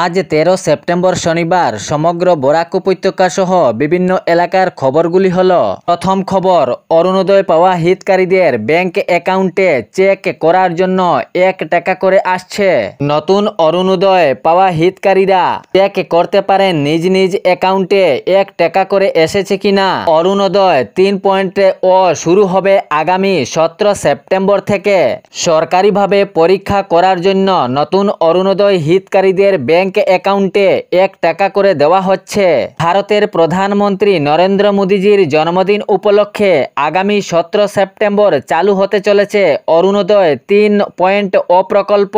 আজ 13 সেপ্টেম্বর শনিবার সমগ্র বরাক উপত্যকা সহ বিভিন্ন এলাকার খবরগুলি হল। প্রথম খবর, অরুণোদয় পাওয়া হিতকারীদের ব্যাংক অ্যাকাউন্টে চেক করার জন্য 1 টাকা করে আসছে। নতুন অরুণোদয় পাওয়া হিতকারীরা চেক করতে পারেন নিজ নিজ অ্যাকাউন্টে 1 টাকা করে এসেছে কিনা। অরুণোদয় 3.0 শুরু হবে আগামী 17 সেপ্টেম্বর থেকে। সরকারিভাবে পরীক্ষা করার জন্য নতুন অরুণোদয় হিতকারীদের ব্যাংক অ্যাকাউন্টে 1 টাকা করে দেওয়া হচ্ছে। ভারতের প্রধানমন্ত্রী নরেন্দ্র মোদীজির জন্মদিন উপলক্ষে আগামী 17 সেপ্টেম্বর চালু হতে চলেছে অরুণোদয় 3.0 প্রকল্প।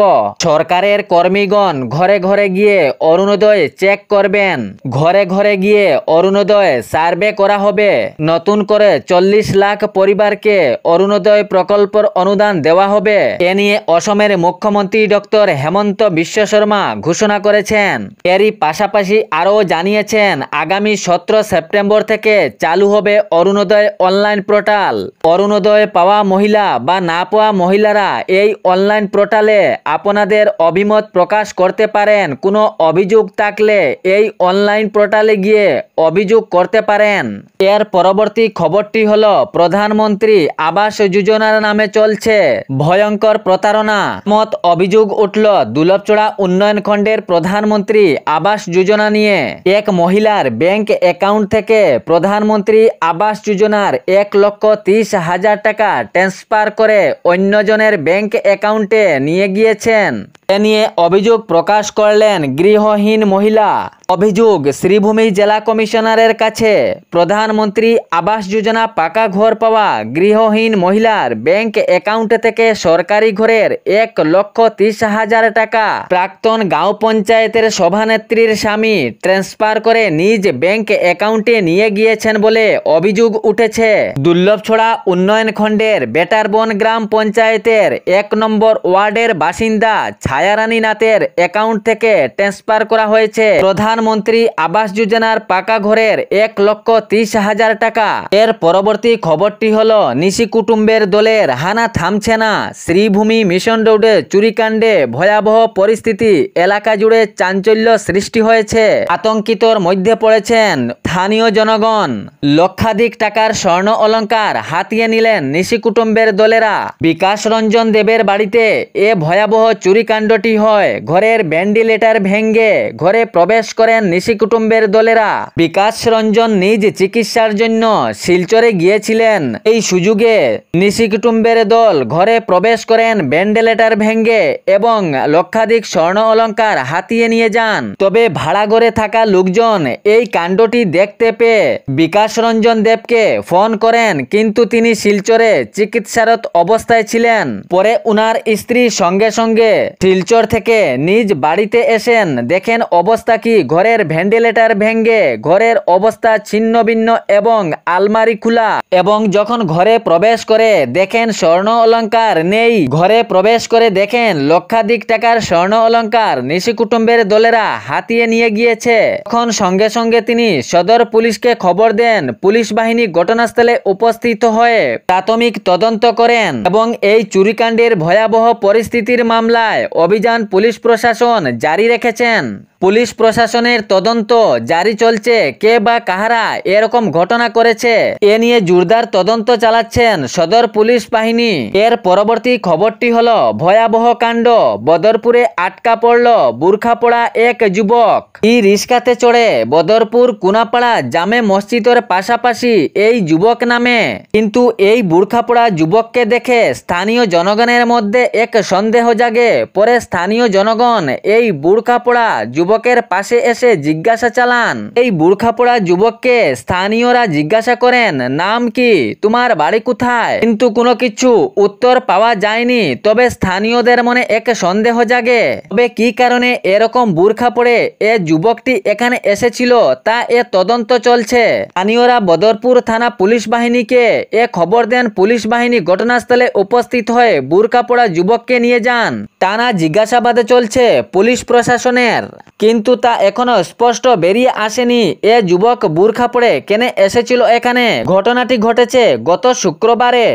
সরকারের কর্মীগণ ঘরে ঘরে গিয়ে অরুণোদয় চেক করবেন। ঘরে ঘরে গিয়ে অরুণোদয় সার্ভে করা হবে। নতুন করে 40 লাখ পরিবারকে অরুণোদয় প্রকল্পের অনুদান দেওয়া হবে। এ নিয়ে অসমের মুখ্যমন্ত্রী ডক্টর হেমন্ত বিশ্ব শর্মা ঘোষণা করেছেন। এরই পাশাপাশি আরও জানিয়েছেন আগামী 17 সেপ্টেম্বর থেকে চালু হবে অরুণোদয় অনলাইন পোর্টাল। অরুণোদয় পাওয়া মহিলা বা না পাওয়া মহিলারা এই অনলাইন পোর্টালে আপনাদের অভিমত প্রকাশ করতে পারেন। কোনো অভিযোগ থাকলে এই অনলাইন পোর্টালে গিয়ে অভিযোগ করতে পারেন। এর পরবর্তী খবরটি হলো, প্রধানমন্ত্রী আবাস যোজনার নামে চলছে ভয়ঙ্কর প্রতারণা। মত অভিযোগ উঠল দুলভচড়া উন্নয়ন খণ্ডের প্রধানমন্ত্রী আবাস যোজনা নিয়ে। এক মহিলার ব্যাংক অ্যাকাউন্ট থেকে প্রধানমন্ত্রী আবাস যোজনার 1,30,000 টাকা ট্রান্সফার করে অন্যজনের ব্যাংক অ্যাকাউন্টে নিয়ে গিয়েছেন। এ নিয়ে অভিযোগ প্রকাশ করলেন গৃহহীন মহিলা। অভিযোগ শ্রীভূমি জেলা কমিশনারের কাছে। প্রধানমন্ত্রী আবাস যোজনা পাকা ঘর পাওয়া গৃহহীন মহিলার ব্যাংক অ্যাকাউন্ট থেকে সরকারি ঘরের 1,30,000 টাকা প্রাক্তন গাঁও পঞ্চায়েতের সভানেত্রীর স্বামী ট্রান্সফার করে নিজ ব্যাংক অ্যাকাউন্টে নিয়ে গিয়েছেন বলে অভিযোগ উঠেছে। দুর্লভছড়া উন্নয়ন খণ্ডের বেটারবন গ্রাম পঞ্চায়েতের 1 নম্বর ওয়ার্ডের বাসিন্দা ছায়ারানী নাথের অ্যাকাউন্ট থেকে ট্রান্সফার করা হয়েছে প্রধানমন্ত্রী আবাস যোজনার পাকা ঘরের 1,30,000 টাকা। এর পরবর্তী খবরটি হলো, নিশি কুটুম্বের দলের হানা থামছে না। শ্রীভূমি মিশন রোডে চুরিকাণ্ডে ভয়াবহ পরিস্থিতি। এলাকা জুড়ে চাঞ্চল্য সৃষ্টি হয়েছে। আতঙ্কিতর মধ্যে পড়েছেন স্থানীয় জনগণ। লক্ষাধিক টাকার স্বর্ণ অলংকার হাতিয়ে নিলেন নিশি কুটুম্বের দলেরা। বিকাশ রঞ্জন দেবের বাড়িতে এ ভয়াবহ চুরিকাণ্ডটি হয়। ঘরের ভেন্টিলেটর ভেঙে ঘরে প্রবেশ করেন নিশি কুটুম্বের দলেরা। বিকাশ রঞ্জন নিজ চিকিৎসার জন্য শিলচরে গিয়েছিলেন। এই সুযোগে নিশি কুটুম্বের দল ঘরে প্রবেশ করেন, ভেন্টিলেটর ভেঙে এবং লক্ষাধিক স্বর্ণ অলংকার হাতিয়ে নিয়ে যান। তবে ভাড়া ঘরে থাকা লোকজন এই কাণ্ডটি দেখতে পেয়ে বিকাশ রঞ্জন দেবকে ফোন করেন, কিন্তু তিনি শিলচরে চিকিৎসারত অবস্থায় ছিলেন। পরে উনার স্ত্রী সঙ্গে সঙ্গে শিলচর থেকে নিজ বাড়িতে এসেন। দেখেন অবস্থা কি, ঘরের ভেন্টিলেটর ভেঙে ঘরের অবস্থা ছিন্ন ভিন্ন এবং আলমারি খোলা। এবং যখন ঘরে প্রবেশ করে দেখেন স্বর্ণ অলংকার নেই। ঘরে প্রবেশ করে দেখেন লক্ষাধিক টাকার স্বর্ণ অলংকার নিশি কুটুম্বের দলেরা হাতিয়ে নিয়ে গিয়েছে। তখন সঙ্গে সঙ্গে তিনি সদর পুলিশকে খবর দেন। পুলিশ বাহিনী ঘটনাস্থলে উপস্থিত হয়ে প্রাথমিক তদন্ত করেন এবং এই চুরিকাণ্ডের ভয়াবহ পরিস্থিতির মামলায় অভিযান পুলিশ প্রশাসন জারি রেখেছেন। পুলিশ প্রশাসনের তদন্ত জারি চলছে। কে বা কাহারা এরকম ঘটনা করেছে এ নিয়ে জোরদার তদন্ত চালাচ্ছেন সদর পুলিশ বাহিনী। এর পরবর্তী খবরটি হলো, ভয়াবহ কাণ্ড। বদরপুরে আটকা পড়ল বুরখা পড়া এক যুবক। রিস্কাতে চড়ে বদরপুর কুনাপাড়া জামে মসজিদের পাশাপাশি এই যুবক নামে। কিন্তু এই বুরখা পড়া যুবককে দেখে স্থানীয় জনগণের মধ্যে এক সন্দেহ জাগে। পরে স্থানীয় জনগণ এই বুরখা পড়া যুবকের পাশে এসে জিজ্ঞাসা চালান। এই বুরখা পড়া যুবককে স্থানীয়রা জিজ্ঞাসা করেন, নাম কি, তোমার বাড়ি কোথায়? কিন্তু কোনো কিছু উত্তর পাওয়া যায়নি। তবে স্থানীয়দের মনে এক সন্দেহ জাগে। তবে কি কারণে এরকম বুরখা পড়ে এ যুবকটি এখানে এসেছিল তা এ তদন্ত চলছে। স্থানীয়রা বদরপুর থানা পুলিশ বাহিনীকে এ খবর দেন। পুলিশ বাহিনী ঘটনাস্থলে উপস্থিত হয়ে বুরখা পড়া যুবককে নিয়ে যান। টানা জিজ্ঞাসাবাদে চলছে পুলিশ প্রশাসনের, কিন্তু তা এখনো স্পষ্ট বেরিয়ে আসেনি এ যুবক বুরখা পড়ে কেন এসেছিল এখানে। ঘটনাটি ঘটেছে গত শুক্রবারে।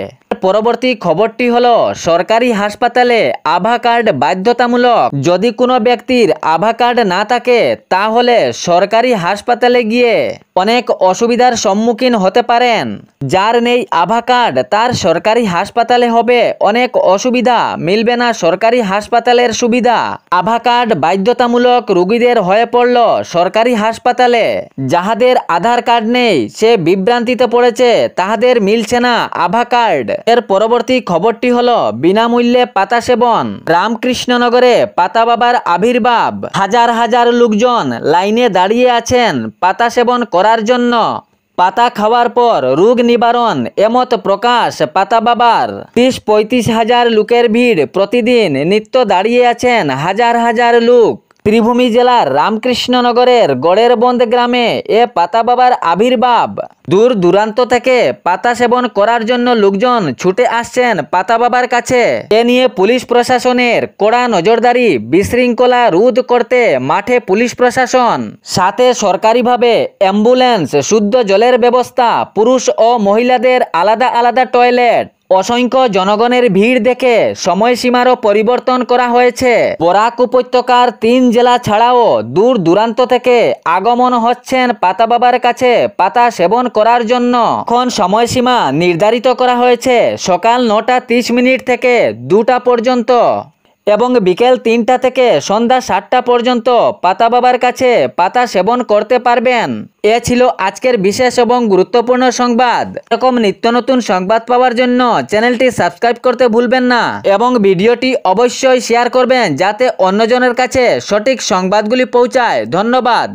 পরবর্তী খবরটি হলো সরকারি হাসপাতালে আভা কার্ড বাধ্যতামূলক। যদি কোনো ব্যক্তির আভা কার্ড না থাকে তাহলে সরকারি হাসপাতালে গিয়ে অনেক অসুবিধার সম্মুখীন হতে পারেন। যার নেই আভা কার্ড তার সরকারি হাসপাতালে হবে অনেক অসুবিধা, মিলবে না সরকারি হাসপাতালের সুবিধা। আভা কার্ড বাধ্যতামূলক রোগীদের হয়ে পড়ল সরকারি হাসপাতালে। যাহাদের আধার কার্ড নেই সে বিভ্রান্তিতে পড়েছে, তাহাদের মিলছে না আভা কার্ড। এর পরবর্তী খবরটি হলো বিনামূল্যে পাতা সেবন। রামকৃষ্ণনগরে পাতা বাবার আবির্ভাব। হাজার হাজার লোকজন লাইনে দাঁড়িয়ে আছেন পাতা সেবন করার জন্য। পাতা খাওয়ার পর রোগ নিবারণ এমত প্রকাশ পাতা বাবার। 30-35 হাজার লোকের ভিড় প্রতিদিন, নিত্য দাঁড়িয়ে আছেন হাজার হাজার লোক। ত্রিভূমি জেলার রামকৃষ্ণনগরের গড়েরবন্দ গ্রামে এ পাতা বাবার আবির্ভাব। দূর দূরান্ত থেকে পাতা সেবন করার জন্য লোকজন ছুটে আসছেন পাতা বাবার কাছে। এ নিয়ে পুলিশ প্রশাসনের কড়া নজরদারি, বিশৃঙ্খলা রোধ করতে মাঠে পুলিশ প্রশাসন, সাথে সরকারিভাবে অ্যাম্বুলেন্স, শুদ্ধ জলের ব্যবস্থা, পুরুষ ও মহিলাদের আলাদা আলাদা টয়লেট। অসংখ্য জনগণের ভিড় দেখে সময়সীমারও পরিবর্তন করা হয়েছে। বরাক উপত্যকার 3 জেলা ছাড়াও দূর দূরান্ত থেকে আগমন হচ্ছেন পাতা বাবার কাছে পাতা সেবন করার জন্য। এখন সময়সীমা নির্ধারিত করা হয়েছে সকাল 9:30 থেকে 2টা পর্যন্ত এবং বিকেল 3টা থেকে সন্ধ্যা 7টা পর্যন্ত পাতা বাবার কাছে পাতা সেবন করতে পারবেন। এ ছিল আজকের বিশেষ এবং গুরুত্বপূর্ণ সংবাদ। এরকম নিত্য নতুন সংবাদ পাওয়ার জন্য চ্যানেলটি সাবস্ক্রাইব করতে ভুলবেন না এবং ভিডিওটি অবশ্যই শেয়ার করবেন যাতে অন্যজনের কাছে সঠিক সংবাদগুলি পৌঁছায়। ধন্যবাদ।